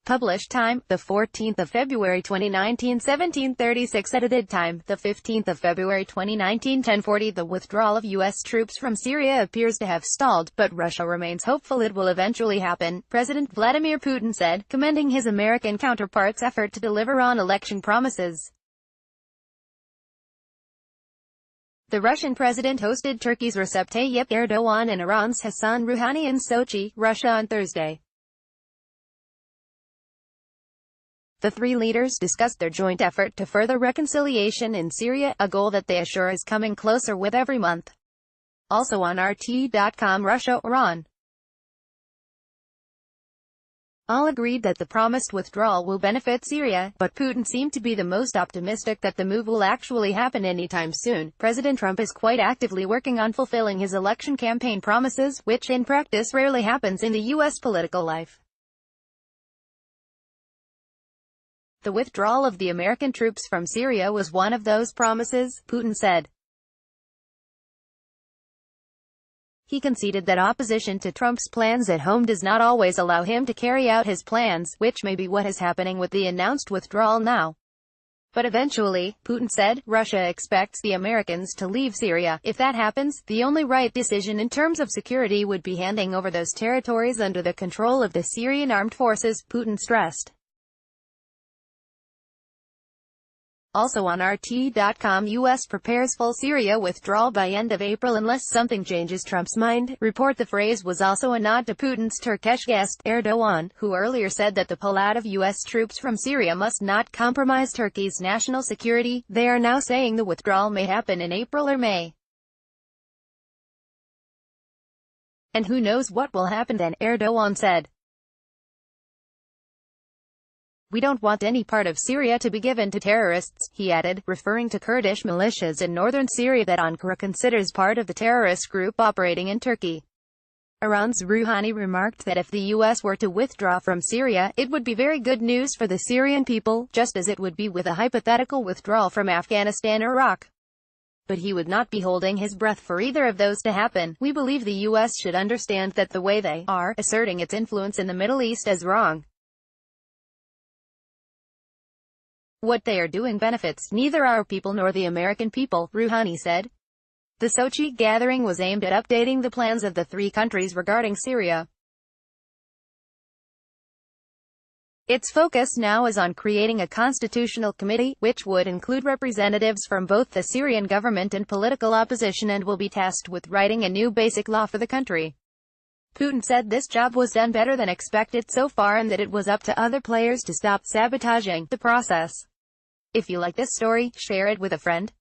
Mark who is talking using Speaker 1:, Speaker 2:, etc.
Speaker 1: Published time, the 14th of February 2019, 17:36. Edited time, the 15th of February 2019, 10:40. The withdrawal of U.S. troops from Syria appears to have stalled, but Russia remains hopeful it will eventually happen, President Vladimir Putin said, commending his American counterpart's effort to deliver on election promises. The Russian president hosted Turkey's Recep Tayyip Erdogan and Iran's Hassan Rouhani in Sochi, Russia on Thursday. The three leaders discussed their joint effort to further reconciliation in Syria, a goal that they assure is coming closer with every month. Also on RT.com, Russia, Iran all agreed that the promised withdrawal will benefit Syria, but Putin seemed to be the most optimistic that the move will actually happen anytime soon. President Trump is quite actively working on fulfilling his election campaign promises, which in practice rarely happens in the U.S. political life. The withdrawal of the American troops from Syria was one of those promises, Putin said. He conceded that opposition to Trump's plans at home does not always allow him to carry out his plans, which may be what is happening with the announced withdrawal now. But eventually, Putin said, Russia expects the Americans to leave Syria. If that happens, the only right decision in terms of security would be handing over those territories under the control of the Syrian armed forces, Putin stressed. Also on RT.com, U.S. prepares full Syria withdrawal by end of April unless something changes Trump's mind. Report the phrase was also a nod to Putin's Turkish guest, Erdogan, who earlier said that the pullout of U.S. troops from Syria must not compromise Turkey's national security. They are now saying the withdrawal may happen in April or May. And who knows what will happen then, Erdogan said. We don't want any part of Syria to be given to terrorists, he added, referring to Kurdish militias in northern Syria that Ankara considers part of the terrorist group operating in Turkey. Iran's Rouhani remarked that if the U.S. were to withdraw from Syria, it would be very good news for the Syrian people, just as it would be with a hypothetical withdrawal from Afghanistan or Iraq. But he would not be holding his breath for either of those to happen. We believe the U.S. should understand that the way they are asserting its influence in the Middle East is wrong. What they are doing benefits neither our people nor the American people, Rouhani said. The Sochi gathering was aimed at updating the plans of the three countries regarding Syria. Its focus now is on creating a constitutional committee, which would include representatives from both the Syrian government and political opposition and will be tasked with writing a new basic law for the country. Putin said this job was done better than expected so far and that it was up to other players to stop sabotaging the process. If you like this story, share it with a friend.